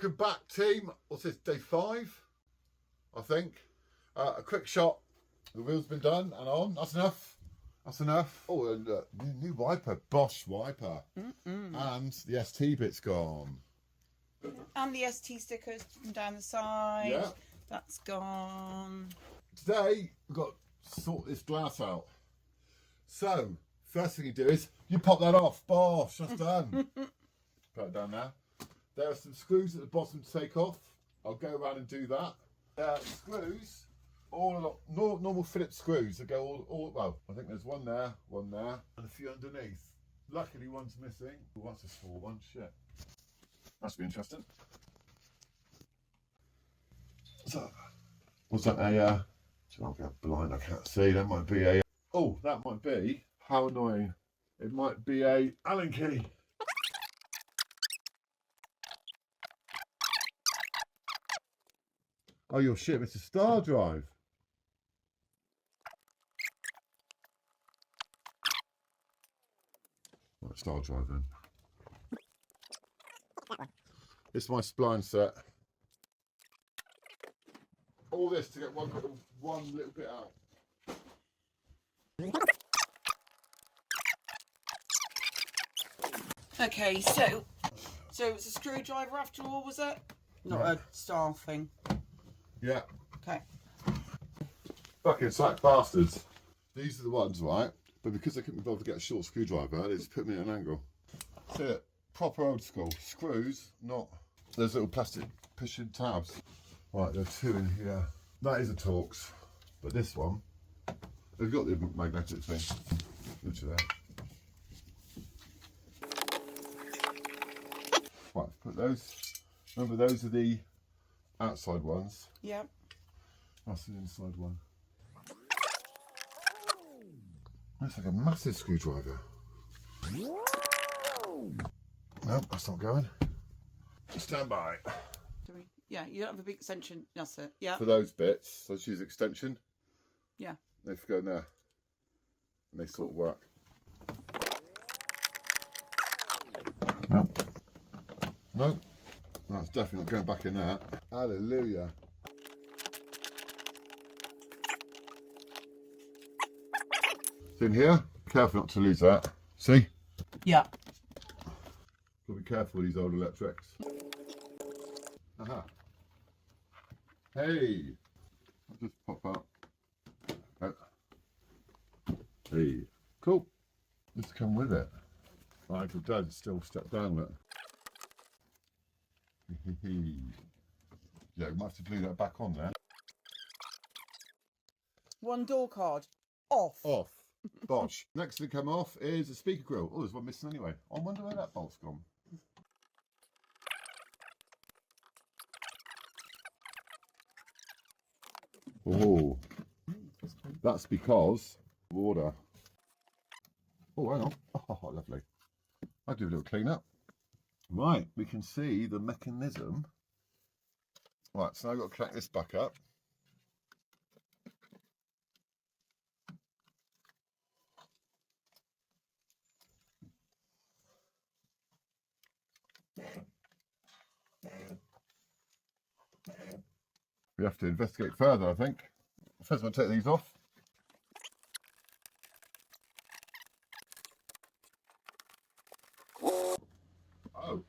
Welcome back, team. What's this, day 5, I think. A quick shot. The wheel's been done and on. That's enough. That's enough. Oh, and new wiper, Bosch wiper. And the ST bit's gone. And the ST stickers from down the side. Yeah. That's gone. Today, we've got to sort this glass out. So, first thing you do is, you pop that off. Bosh, that's done. Put it down there. There are some screws at the bottom to take off. I'll go around and do that. Screws, all normal Phillips screws that go all well, I think there's one there, and a few underneath. Luckily one's missing. Oh, that's a small one, shit. Must be interesting. So, was that a, I'll get blind, I can't see, that might be a, oh, that might be, how annoying. It might be a Allen key. Oh, your shit, it's a star drive. Right, star drive then. It's my spline set. All this to get one little bit out. Okay, so it's a screwdriver after all, was it? Not a star thing. Yeah. Okay. Fucking sack bastards. These are the ones, right? But because I couldn't be bothered to get a short screwdriver, they just put me at an angle. That's it. Proper old school. Screws, not those little plastic pushing tabs. Right, there are 2 in here. That is a Torx. But this one, they've got the magnetic thing. Which are there. Right, put those. Remember, those are the outside ones. Yep. That's the inside one. That's like a massive screwdriver. No, that's not going. Stand by. Yeah, you don't have a big extension. That's it. Yeah. For those bits, let's use extension. Yeah. They go in there. And they sort of work. No. No. That's definitely not going back in there. Hallelujah. It's in here. Careful not to lose that. See? Yeah. Got to be careful with these old electrics. Aha. Hey. I'll just pop out. Oh. Hey. Cool. Just come with it. Right, if it does, still step down it. Yeah, we might have to glue that back on there. One door card. Off. Off. Bosh. Next to come off is a speaker grill. Oh, there's one missing anyway. I wonder where that bolt's gone. Oh, that's because water. Oh, hang on. Oh, lovely. I'll do a little clean up. Right, we can see the mechanism. Right, so now I've got to crack this back up. We have to investigate further, I think. First, I'm going to take these off. Oh.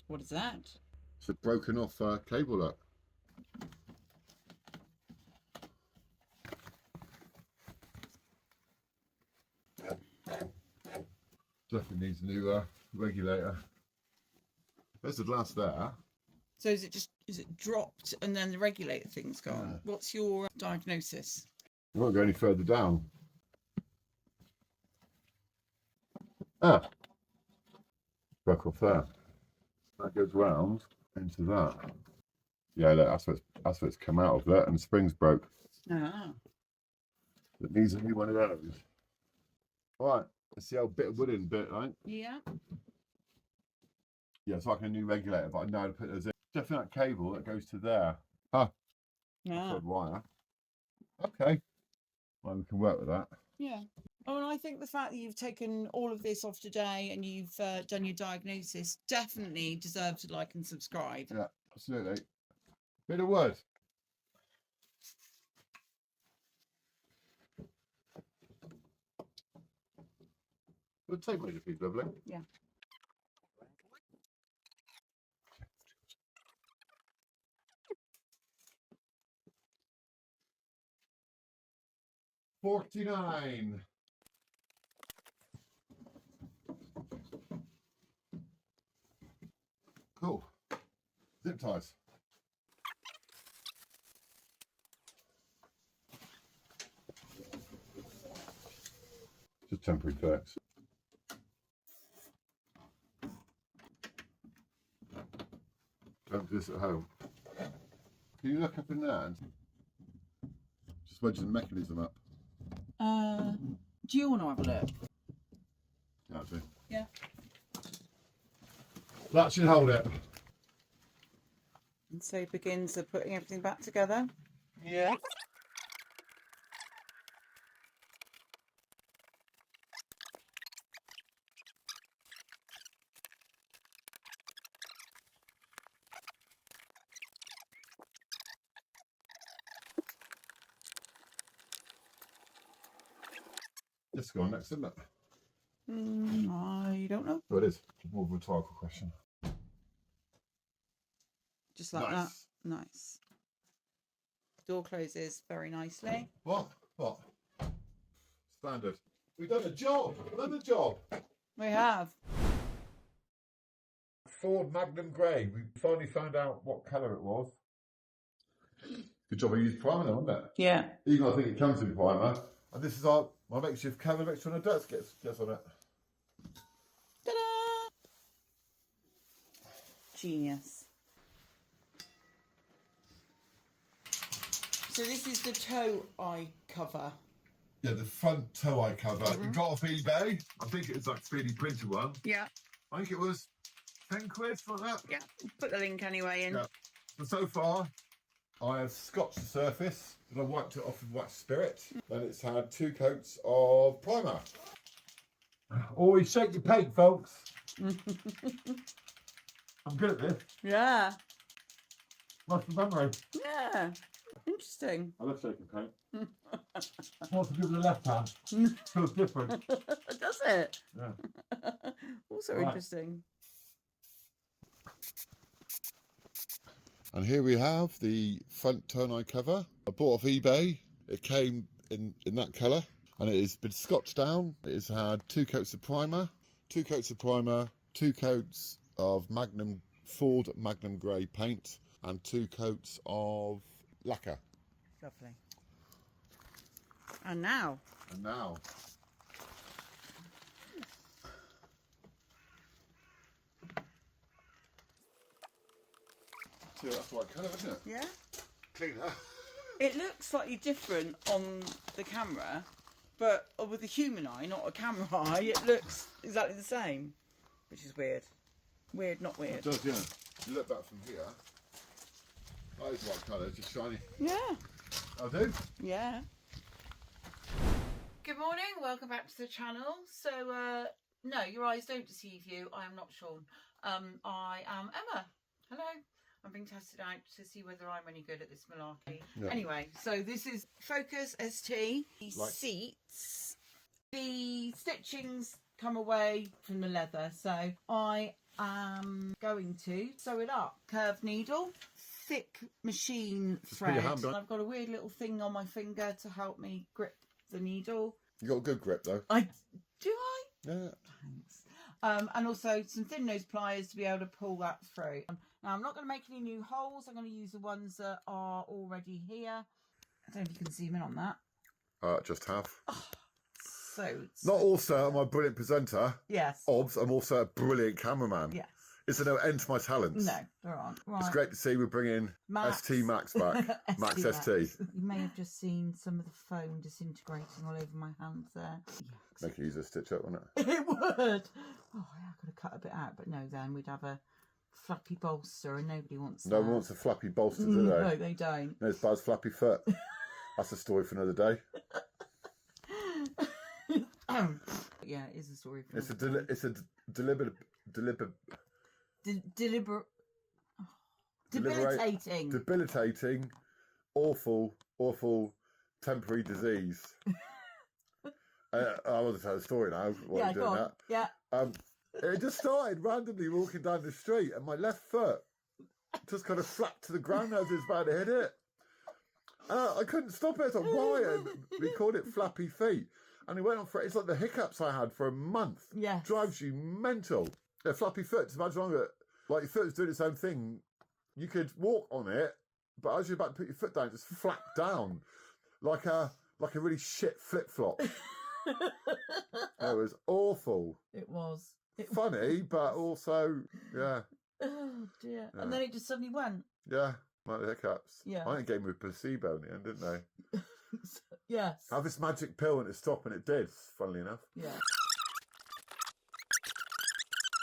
What is that? It's a broken off cable look. Definitely needs a new regulator. There's the glass there. So is it dropped and then the regulator thing's gone? Yeah. What's your diagnosis? I won't go any further down. Ah, broke off there. That goes round into that. Yeah, look, that's what it's come out of there, and the spring's broke. Ah. It needs a new one of those. All right, let's see how bit of wood in bit, right? Yeah. Yeah, it's like a new regulator, but I know how to put those in. Definitely that cable that goes to there. Ah, Yeah. third wire. Okay. Well, we can work with that. Yeah. Oh, and I think the fact that you've taken all of this off today and you've done your diagnosis definitely deserves a like and subscribe. Yeah, absolutely. Bit of wood. The tape measure piece, lovely. Yeah. $49. Cool. Zip ties. Just temporary fix. Don't do this at home. Can you look up in there and just wedge the mechanism up? Do you want to have a look? Yeah, I do. Yeah. That should hold it. And so begins putting everything back together. Yeah. This go on next, isn't it? I don't know. Oh, it is. More of a rhetorical question. Just like that. Nice. Door closes very nicely. What? What? Standard. We've done a job. Another job. We have. Ford Magnum Grey. We finally found out what colour it was. Good job I used primer though, wasn't it? Yeah. Even though I think it comes with primer. And this is my makeshift cover, make sure no dirt gets on it. Ta-da! Genius. So this is the toe eye cover. Yeah, the front toe eye cover. We got off eBay. I think it was like 3D printed one. Yeah. I think it was 10 quid, something like that. Yeah. Put the link anyway in. Yeah. But so far, I have scotched the surface and I wiped it off with wax spirit. Then it's had 2 coats of primer. Always shake your paint, folks. I'm good at this. Yeah. Muscle memory. Yeah. Interesting. I love shaking paint. What's to do with the left hand? Feels different. Does it? Yeah. Also Right. interesting. And here we have the front toe eye cover. I bought off eBay. It came in that colour and it has been scotched down. It has had 2 coats of primer, 2 coats of primer, 2 coats of Ford Magnum Grey paint and 2 coats of lacquer. Lovely. And now. And now. See, that's the right colour, isn't it? Yeah. Cleaner. It looks slightly different on the camera, but with a human eye, not a camera eye, it looks exactly the same, which is weird. Weird, not weird. It does, yeah. You look back from here. That is the right colour, it's just shiny. Yeah. I do. Yeah. Good morning, welcome back to the channel. So, no, your eyes don't deceive you. I am not Sean. I am Emma. Hello. I'm being tested out to see whether I'm any good at this malarkey. Yeah. Anyway, so this is Focus ST. The Like- seats. The stitchings come away from the leather, so I am going to sew it up. Curved needle, thick machine Just put your thread. hand on. I've got a weird little thing on my finger to help me grip the needle. You got a good grip though. Do I? Yeah. Thanks. And also some thin nose pliers to be able to pull that through. Now I'm not going to make any new holes. I'm going to use the ones that are already here. I don't know if you can zoom in on that. Just have. So it's, Not also am I a brilliant presenter. yes. Obs, I'm also a brilliant cameraman. Yes. Is there no end to my talents? No, there aren't. Right. It's great to see we're bringing Max. ST Max back. Max ST. You may have just seen some of the foam disintegrating all over my hands there. Make it easier to stitch up, wouldn't it? It would. Oh, yeah, I could have cut a bit out, but no, then we'd have a flappy bolster and nobody wants that. No one wants a flappy bolster, do they? No, they don't. No, it's Buzz flappy foot. That's a story for another day. Yeah, it is a story. It's a deliberate debilitating, awful temporary disease. I want to tell the story now while you're doing that. Yeah. It just started randomly walking down the street, and my left foot just kind of flapped to the ground as it was about to hit it. And I couldn't stop it. I thought, why? And we called it flappy feet. And it went on for, it's like the hiccups I had for a month. Yes. Drives you mental. Yeah, flappy foot, just imagine that, like your foot was doing its own thing. You could walk on it, but as you're about to put your foot down, it just flapped down like a really shit flip-flop. It was awful. It was. Funny, but also, yeah. Oh dear. Yeah. And then it just suddenly went. Yeah, like the hiccups. Yeah. I think it gave me a placebo in the end, didn't they? Yes. Have this magic pill and it stopped, and it did, funnily enough. Yeah.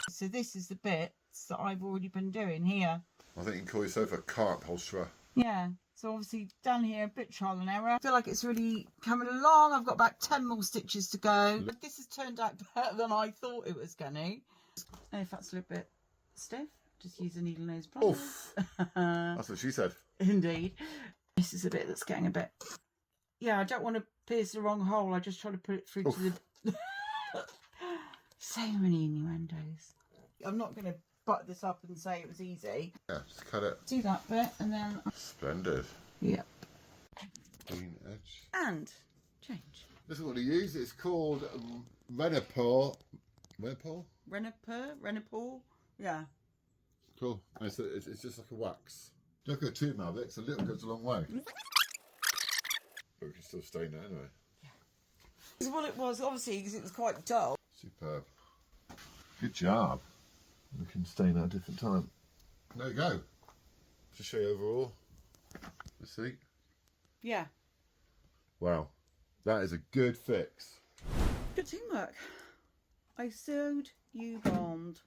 So this is the bits that I've already been doing here. I think you can call yourself a car upholsterer. Yeah. So obviously down here, a bit trial and error. I feel like it's really coming along. I've got about 10 more stitches to go. But this has turned out better than I thought it was going to. And if that's a little bit stiff, just use a needle nose pliers. Oof. That's what she said. Indeed. This is a bit that's getting a bit... Yeah, I don't want to pierce the wrong hole. I just try to put it through to the... So many innuendos. I'm not going to butt this up and say it was easy. Yeah, just cut it. Do that bit and then... Splendid. Yep. Clean edge. And change. This is what I use. It's called Venner. Renapur? Yeah. Cool. And it's just like a wax. Don't go too mad, because a little goes a long way. But we can still stain it anyway. Yeah. This is what it was, obviously, because it was quite dull. Superb. Good job. We can stain at a different time. There you go. To show you overall the seat. Yeah. Wow. That is a good fix. Good teamwork. I sewed, you bombed.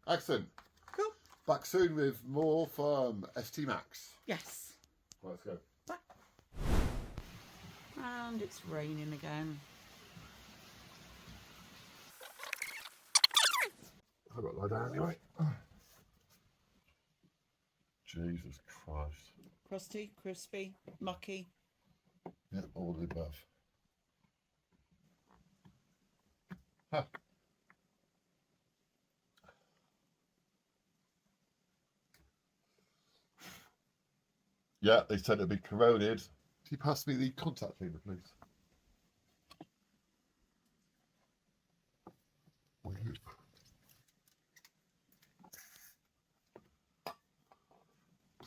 Excellent. Cool. Back soon with more from ST Max. Yes. Right, let's go. Bye. And it's raining again. I've got to lie down anyway. Jesus Christ. Crusty, crispy, mucky. Yeah, all the above. Huh. Yeah, they said it'd be corroded. Can you pass me the contact cleaner, please?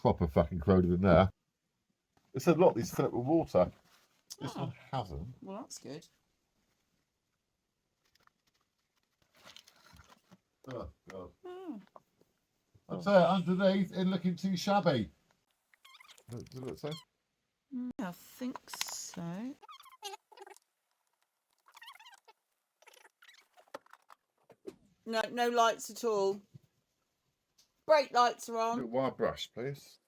Proper fucking corroded in there. It said a lot of these fill up with water. This one hasn't. Well, that's good. Oh, God. I'd say underneath, it's looking too shabby. Does it look so? I think so. No, no lights at all. Brake lights are on. Little wire brush, please.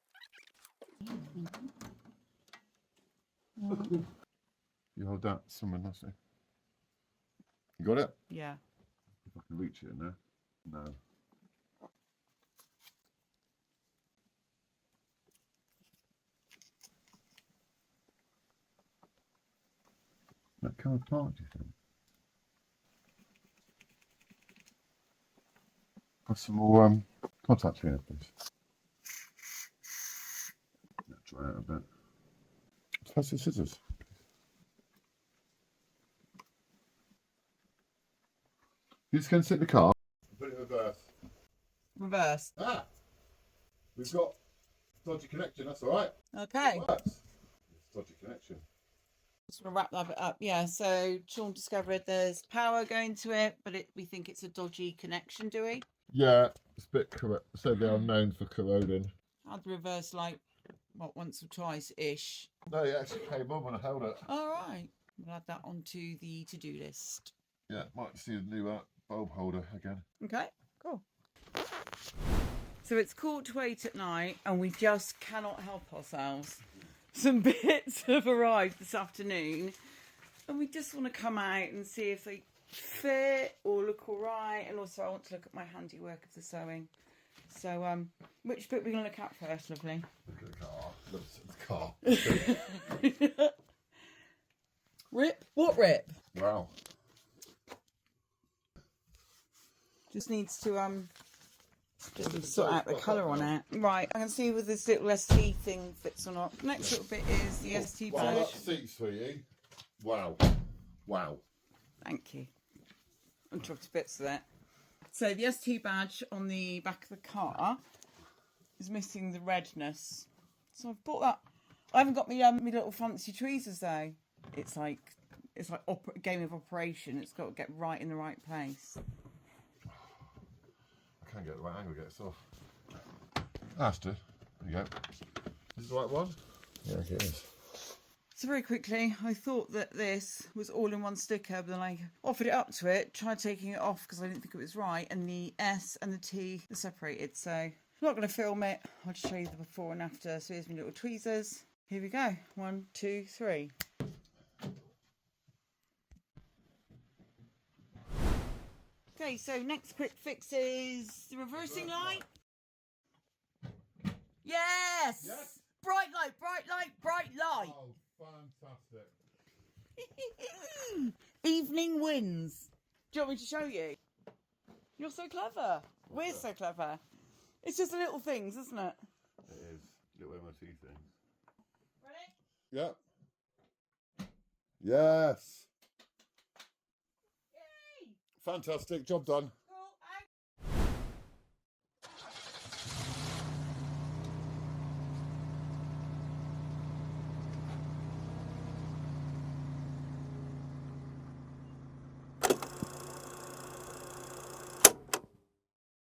You hold that somewhere nicely. You got it? Yeah. If I can reach it in there. No. That come apart, do you think? Got some more contact cleaner, please. Dry out a bit. Pass the scissors. You just going to sit in the car. Put it in reverse. Reverse. Ah! We've got dodgy connection, that's alright. Okay. It's dodgy connection. Just want to wrap that bit up. Yeah, so Sean discovered there's power going to it, but we think it's a dodgy connection, do we? Yeah, it's a bit correct. So they are known for corroding. Had the reverse light, what, once or twice-ish. No, it actually came on when I held it. All right. We'll add that onto the to-do list. Yeah, might see a new bulb holder again. Okay, cool. So it's 8:15 at night and we just cannot help ourselves. Some bits have arrived this afternoon And we just want to come out and see if they fit or look all right. And also I want to look at my handiwork of the sewing. So, which bit are we going to look at first, lovely? Look at the car. Look at the car. Rip? What rip? Wow. Just needs to just sort out the colour on it. Right, I can see whether this little ST thing fits or not. Next little bit is the ST Wow, badge. that seat, sweetie. Wow. Wow. Thank you. I'm chucked to bits of that. So the ST badge on the back of the car is missing the redness. So I've bought that. I haven't got my little fancy tweezers though. It's like a game of operation. It's got to get right in the right place. I can't get the right angle to get this off. There you go. Is this the right one? Yeah, it is. So very quickly, I thought that this was all in one sticker, but then I offered it up to it, tried taking it off because I didn't think it was right, and the S and the T are separated. So I'm not going to film it. I'll just show you the before and after. So here's my little tweezers. Here we go. 1, 2, 3. Okay, so next quick fix is the reversing light. Yes! Yes! Bright light, bright light, bright light. Oh, fantastic. Evening wins. Do you want me to show you? You're so clever. We're so clever. It's just the little things, isn't it? It is. Little MOT things. Ready? Yep. Yes. Yay! Fantastic. Job done.